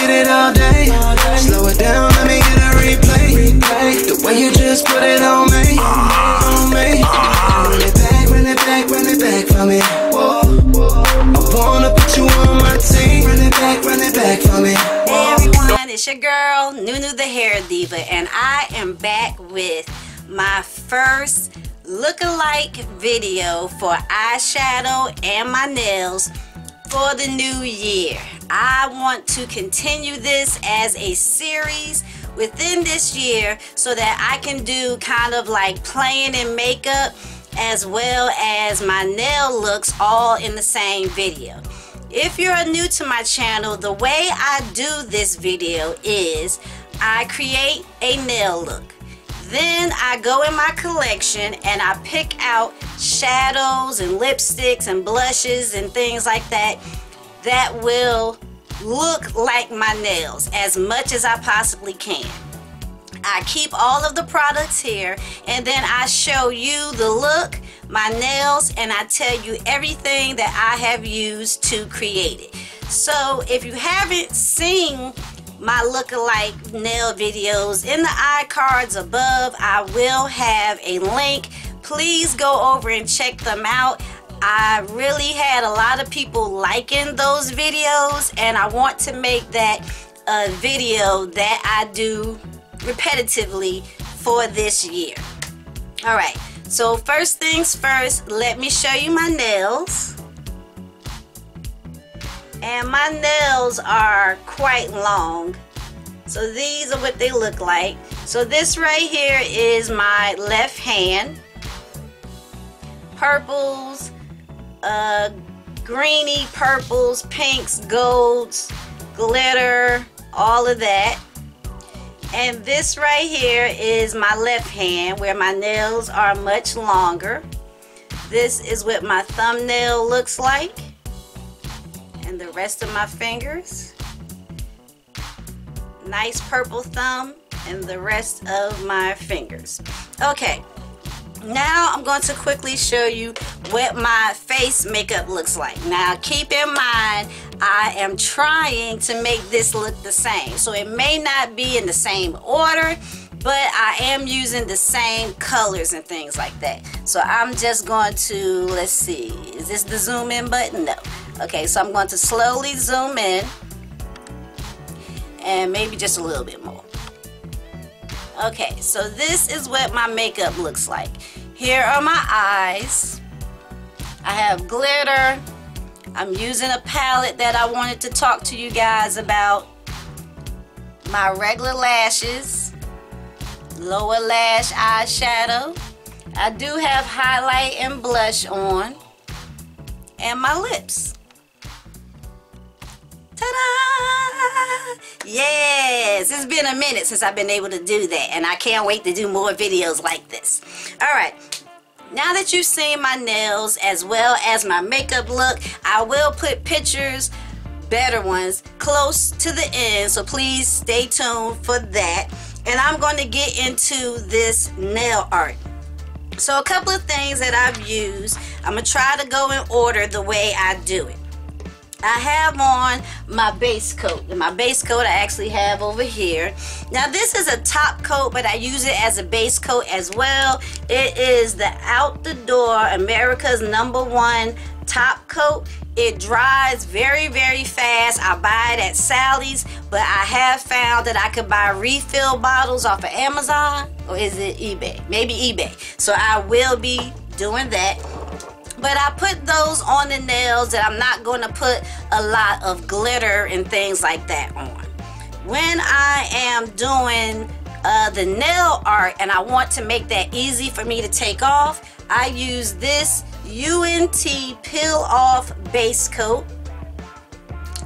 get it all day. Slow it down, let me get a replay. The way you just put it on me, on me. Run it back, run it back, run it back for me. Whoa. I wanna put you on my team. Run it back for me. Hey everyone, it's your girl, NueNew the Hair Diva, and I am back with my first look-alike video for eyeshadow and my nails for the new year. I want to continue this as a series within this year so that I can do kind of like playing in makeup as well as my nail looks all in the same video. If you're new to my channel, the way I do this video is I create a nail look. Then I go in my collection and I pick out shadows and lipsticks and blushes and things like that that will look like my nails as much as I possibly can. I keep all of the products here and then I show you the look, my nails, and I tell you everything that I have used to create it. So if you haven't seen my look-alike nail videos, in the iCards above I will have a link. Please go over and check them out. I really had a lot of people liking those videos and I want to make that a video that I do repetitively for this year. Alright, so first things first, let me show you my nails. And my nails are quite long, so these are what they look like. So this right here is my left hand. Purples, greeny purples, pinks, golds, glitter, all of that. And this right here is my left hand where my nails are much longer. This is what my thumbnail looks like. And the rest of my fingers. Nice purple thumb and the rest of my fingers. Okay, now I'm going to quickly show you what my face makeup looks like. Now keep in mind, I am trying to make this look the same. So it may not be in the same order, but I am using the same colors and things like that. So I'm just going to, let's see, is this the zoom in button? No. Okay, so I'm going to slowly zoom in and maybe just a little bit more. Okay, so this is what my makeup looks like. Here are my eyes. I have glitter. I'm using a palette that I wanted to talk to you guys about. My regular lashes, lower lash eyeshadow. I do have highlight and blush on. And my lips. Ta-da! Yes, it's been a minute since I've been able to do that, and I can't wait to do more videos like this. Alright, now that you've seen my nails as well as my makeup look, I will put pictures, better ones, close to the end, so please stay tuned for that. And I'm going to get into this nail art. So a couple of things that I've used, I'm going to try to go in order the way I do it. I have on my base coat, and my base coat I actually have over here. Now this is a top coat, but I use it as a base coat as well. It is the Out the Door America's #1 top coat. It dries very, very fast. I buy it at Sally's, but I have found that I could buy refill bottles off of Amazon, or is it eBay? Maybe eBay. So I will be doing that. But I put those on the nails that I'm not going to put a lot of glitter and things like that on. When I am doing the nail art and I want to make that easy for me to take off, I use this UNT Peel Off Base Coat.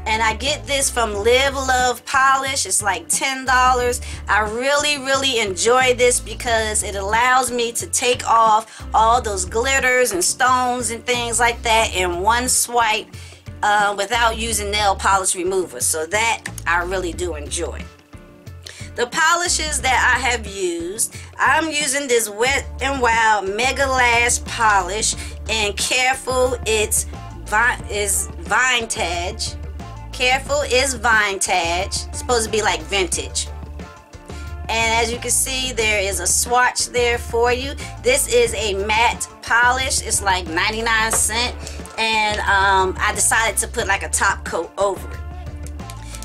And I get this from Live Love Polish. It's like $10. I really enjoy this because it allows me to take off all those glitters and stones and things like that in one swipe without using nail polish remover. So that I really do enjoy. The polishes that I have used, I'm using this Wet n Wild Megalast polish, and careful, it's Vine-Tage. careful, it's Vine-Tage. It's supposed to be like vintage. And as you can see, there is a swatch there for you. This is a matte polish. It's like 99 cents. And I decided to put like a top coat over it.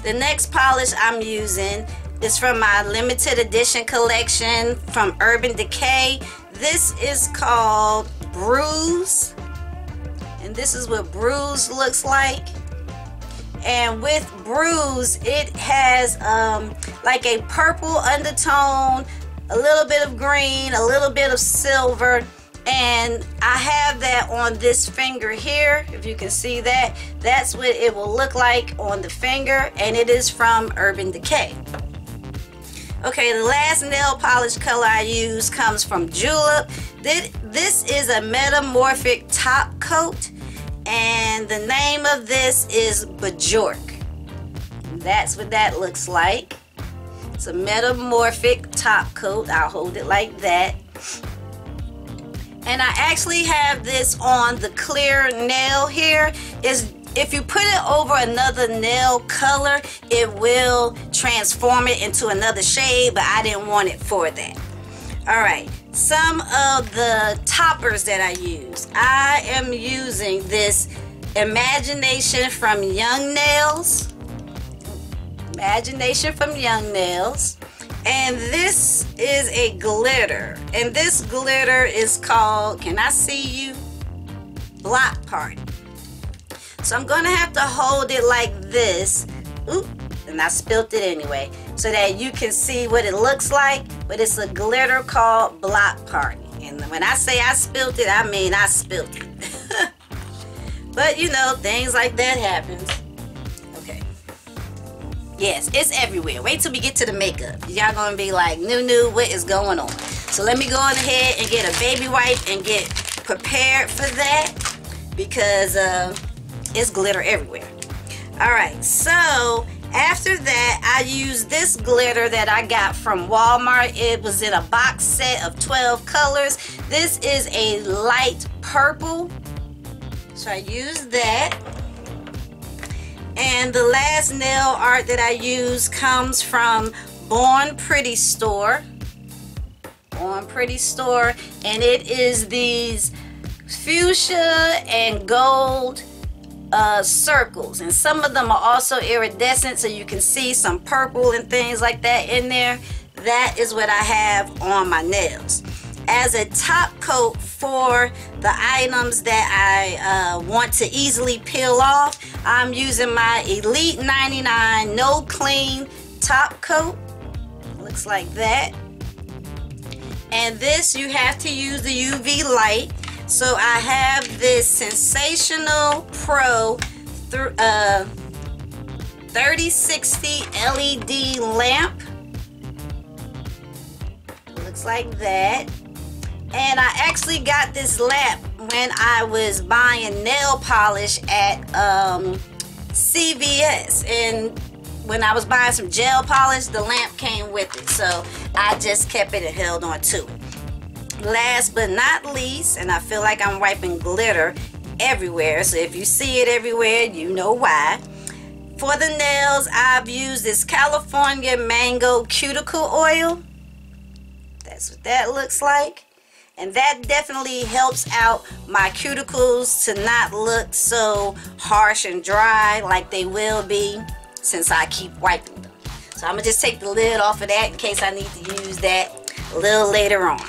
The next polish I'm using is from my limited edition collection from Urban Decay. This is called Bruise. And this is what Bruise looks like. And with Bruise, it has like a purple undertone, a little bit of green, a little bit of silver. And I have that on this finger here. If you can see that, that's what it will look like on the finger. And it is from Urban Decay. Okay, the last nail polish color I use comes from Julep. This is a Metamorphic top coat. And the name of this is Bjork. That's what that looks like. It's a Metamorphic top coat. I'll hold it like that. And I actually have this on the clear nail here. If you put it over another nail color, it will transform it into another shade, but I didn't want it for that. Alright, some of the toppers that I use. I am using this Imagination from Young Nails. Imagination from Young Nails. And this is a glitter. And this glitter is called, can I see you? Block Party. So I'm going to have to hold it like this. Oop, and I spilt it anyway. So that you can see what it looks like. But it's a glitter called Block Party. And when I say I spilt it, I mean I spilt it. But you know, things like that happens. Yes, it's everywhere. Wait till we get to the makeup. Y'all gonna be like, NueNew, what is going on? So let me go on ahead and get a baby wipe and get prepared for that because it's glitter everywhere. Alright, so after that, I used this glitter that I got from Walmart. It was in a box set of 12 colors. This is a light purple. So I used that. And the last nail art that I use comes from Born Pretty Store. Born Pretty Store. And it is these fuchsia and gold circles. And some of them are also iridescent, so you can see some purple and things like that in there. That is what I have on my nails. As a top coat for the items that I want to easily peel off, I'm using my Elite 99 No Clean top coat. Looks like that. And this, you have to use the UV light. So I have this Sensational Pro 3060 LED lamp. Looks like that. And I actually got this lamp when I was buying nail polish at CVS. And when I was buying some gel polish, the lamp came with it. So I just kept it and held on to it. Last but not least, and I feel like I'm wiping glitter everywhere. So if you see it everywhere, you know why. For the nails, I've used this California Mango Cuticle Oil. That's what that looks like. And that definitely helps out my cuticles to not look so harsh and dry like they will be since I keep wiping them. So I'm going to just take the lid off of that in case I need to use that a little later on.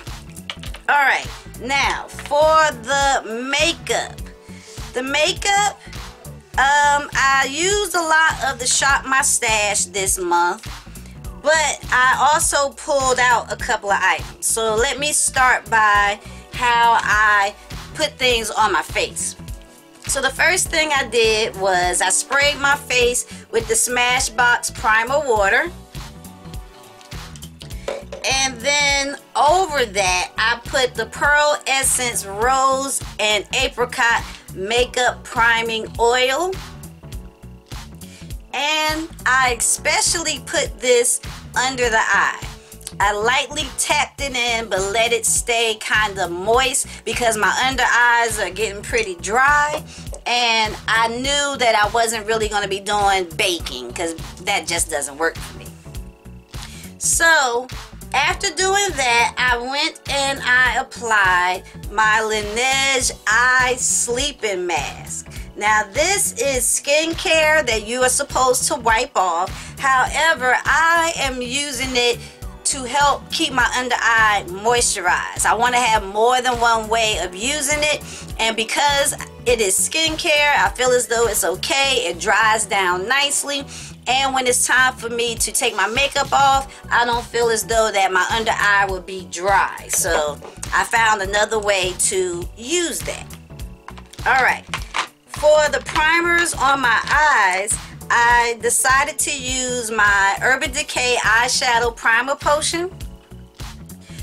Alright, now for the makeup. The makeup, I used a lot of the Shop My Stash this month. But I also pulled out a couple of items. So let me start by how I put things on my face. So the first thing I did was I sprayed my face with the Smashbox Primer Water. And then over that, I put the Pearl Essence Rose and Apricot Makeup Priming Oil. And I especially put this under the eye. I lightly tapped it in but let it stay kind of moist because my under eyes are getting pretty dry. and I knew that I wasn't really going to be doing baking because that just doesn't work for me. So after doing that, I went and I applied my Laneige Eye Sleeping Mask. Now this is skincare that you are supposed to wipe off. However, I am using it to help keep my under eye moisturized. I want to have more than one way of using it, and because it is skincare, I feel as though it's okay. It dries down nicely, and when it's time for me to take my makeup off, I don't feel as though that my under eye will be dry. So I found another way to use that. Alright, for the primers on my eyes, I decided to use my Urban Decay eyeshadow primer potion.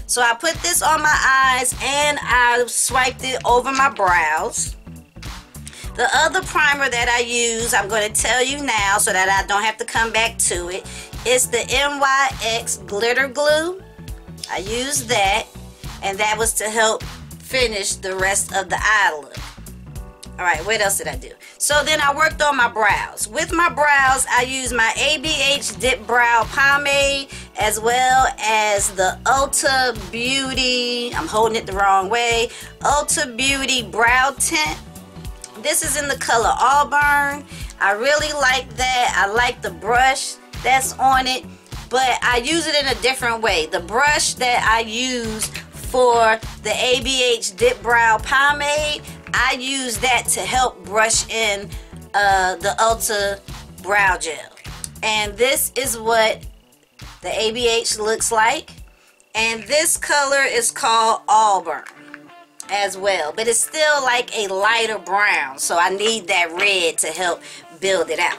So I put this on my eyes and I swiped it over my brows. The other primer that I use, I'm going to tell you now so that I don't have to come back to it. It's the NYX Glitter Glue. I used that, and that was to help finish the rest of the eye look. Alright, what else did I do? So then I worked on my brows. With my brows, I used my ABH Dip Brow Pomade as well as the Ulta Beauty, I'm holding it the wrong way, Ulta Beauty Brow Tint. This is in the color Auburn. I really like that. I like the brush that's on it, but I use it in a different way. The brush that I use for the ABH Dip Brow Pomade, I use that to help brush in the Ulta Brow Gel. And this is what the ABH looks like. And this color is called Auburn as well, but it's still like a lighter brown, so I need that red to help build it out.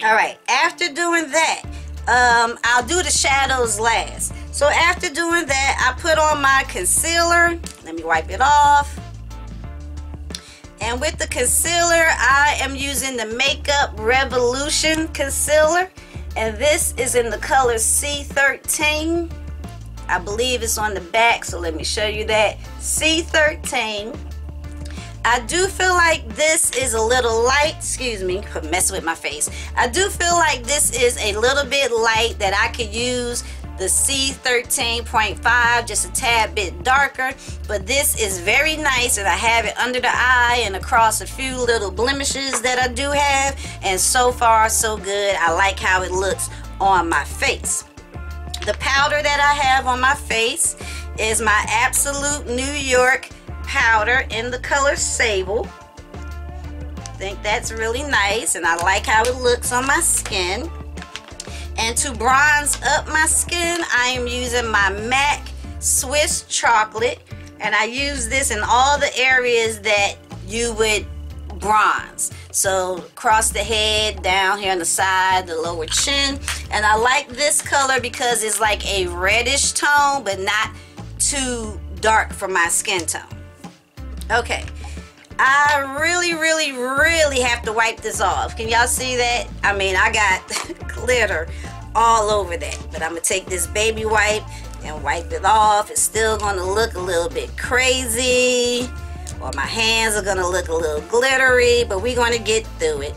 Alright, after doing that, I'll do the shadows last. So after doing that, I put on my concealer. Let me wipe it off. And with the concealer, I am using the Makeup Revolution concealer, and this is in the color C13. I believe it's on the back, so let me show you that. C13. I do feel like this is a little light. Excuse me for messing with my face. I do feel like this is a little bit light, that I could use the C13.5, just a tad bit darker, but this is very nice, and I have it under the eye and across a few little blemishes that I do have, and so far so good. I like how it looks on my face. The powder that I have on my face is my Absolute New York powder in the color Sable. I think that's really nice, and I like how it looks on my skin. And to bronze up my skin, I am using my MAC Swiss Chocolate, and I use this in all the areas that you would bronze. So across the head, down here on the side, the lower chin. And I like this color because it's like a reddish tone, but not too dark for my skin tone. Okay, I really have to wipe this off. Can y'all see that? I mean, I got glitter all over that, but I'm gonna take this baby wipe and wipe it off. It's still gonna look a little bit crazy, or my hands are gonna look a little glittery, but we're gonna get through it.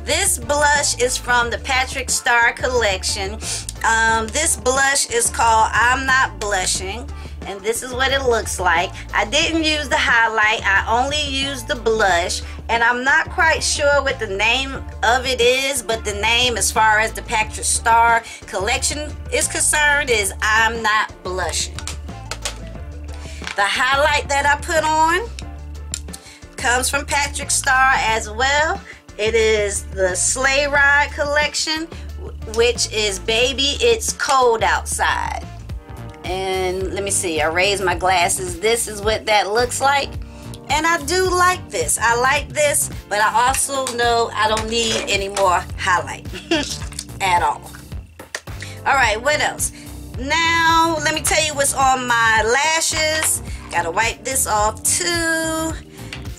This blush is from the Patrick Star collection. This blush is called I'm Not Blushing, and this is what it looks like. I didn't use the highlight, I only used the blush, and I'm not quite sure what the name of it is, but the name as far as the Patrick Star collection is concerned is I'm Not Blushing. The highlight that I put on comes from Patrick Star as well. It is the Sleigh Ride collection, which is Baby It's Cold Outside. And let me see, I raised my glasses. This is what that looks like. And I do like this. I like this, but I also know I don't need any more highlight at all. Alright, what else? Now, let me tell you what's on my lashes. Gotta wipe this off too.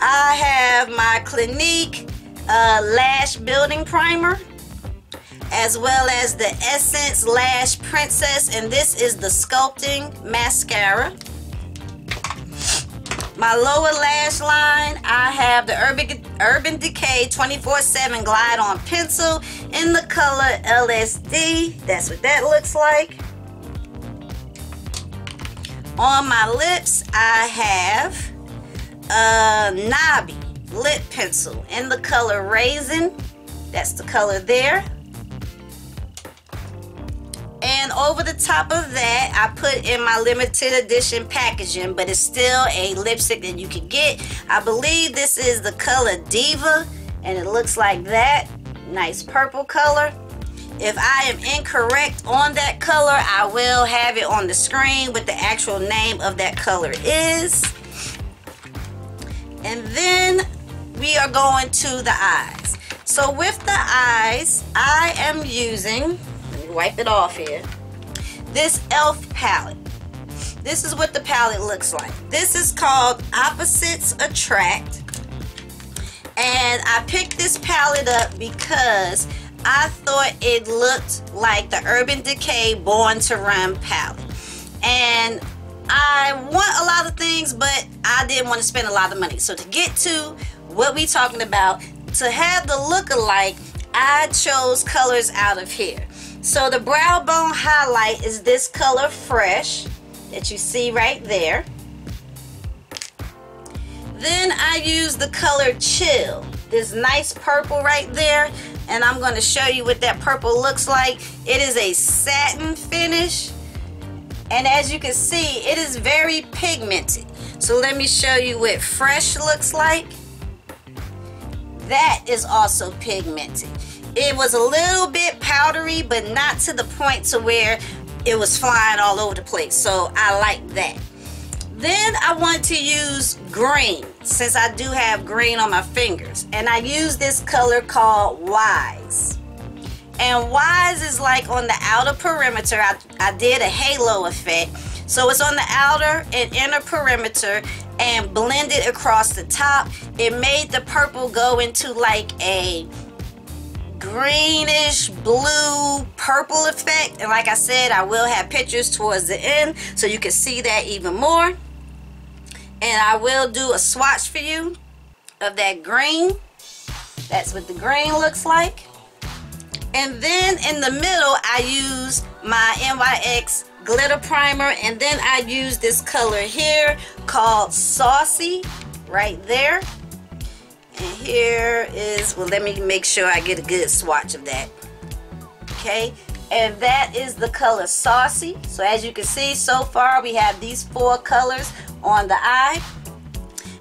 I have my Clinique Lash Building Primer, as well as the Essence Lash Princess, and this is the Sculpting Mascara. my lower lash line, I have the Urban Decay 24/7 Glide On Pencil in the color LSD. That's what that looks like. On my lips, I have a Knobby lip pencil in the color Raisin. That's the color there. And over the top of that, I put in my limited edition packaging, but it's still a lipstick that you can get. I believe this is the color Diva, and it looks like that. Nice purple color. If I am incorrect on that color, I will have it on the screen what the actual name of that color is. And then we are going to the eyes. So with the eyes, I am using, let me wipe it off here, this e.l.f. palette. This is what the palette looks like. This is called Opposites Attract. And I picked this palette up because I thought it looked like the Urban Decay Born to Run palette. And I want a lot of things, but I didn't want to spend a lot of money. So to get to what we talking about, to have the look-alike, I chose colors out of here. So the brow bone highlight is this color Fresh that you see right there. Then I use the color Chill, this nice purple right there. And I'm going to show you what that purple looks like. It is a satin finish. And as you can see, it is very pigmented. So let me show you what Fresh looks like. That is also pigmented. It was a little bit powdery, but not to the point to where it was flying all over the place. So I like that. Then I want to use green, since I do have green on my fingers. And I use this color called Wise. And Wise is like on the outer perimeter. I did a halo effect. So it's on the outer and inner perimeter and blended across the top. It made the purple go into like a greenish blue purple effect. And like I said, I will have pictures towards the end so you can see that even more. And I will do a swatch for you of that green. That's what the green looks like. And then in the middle, I use my NYX glitter primer. And then I use this color here called Saucy right there. And here is, well, let me make sure I get a good swatch of that. Okay. And that is the color Saucy. So as you can see, so far we have these 4 colors on the eye.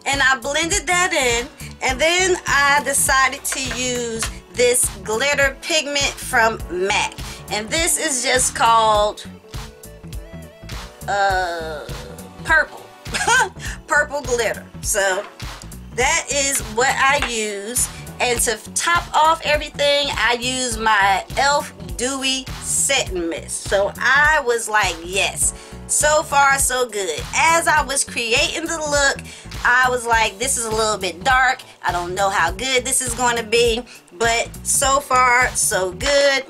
And I blended that in. And then I decided to use this glitter pigment from MAC. And this is just called purple. Purple glitter. So that is what I use. And to top off everything, I use my e.l.f. Dewy Setting Mist. So I was like, yes. So far, so good. As I was creating the look, I was like, this is a little bit dark. I don't know how good this is going to be. But so far, so good.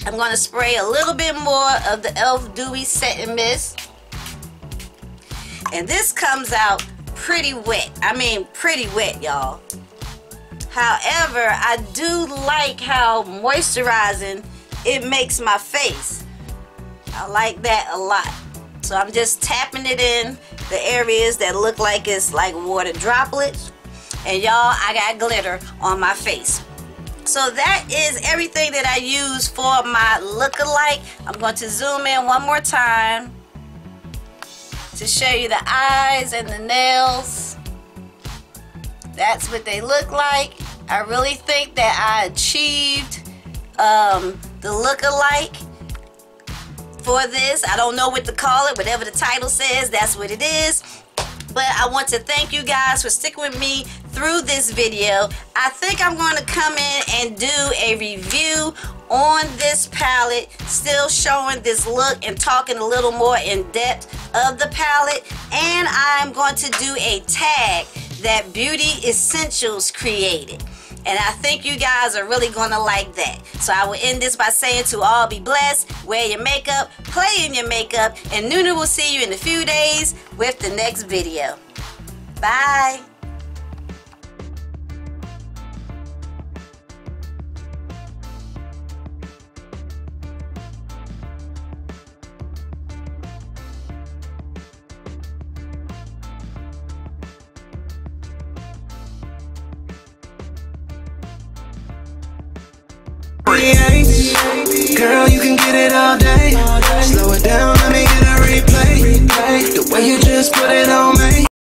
I'm going to spray a little bit more of the e.l.f. Dewy Setting Mist. And this comes out pretty wet. I mean, pretty wet, y'all. However, I do like how moisturizing it makes my face. I like that a lot. So I'm just tapping it in the areas that look like it's like water droplets. And y'all, I got glitter on my face. So that is everything that I use for my look-alike. I'm going to zoom in one more time to show you the eyes and the nails. That's what they look like. I really think that I achieved the look-alike for this. I don't know what to call it. Whatever the title says, that's what it is. But I want to thank you guys for sticking with me through this video. I think I'm going to come in and do a review on this palette, still showing this look and talking a little more in depth of the palette. And I'm going to do a tag that Beauty Essentials created. And I think you guys are really going to like that. So I will end this by saying to all, be blessed, wear your makeup, play in your makeup, and NueNew will see you in a few days with the next video. Bye. Girl, you can get it all day.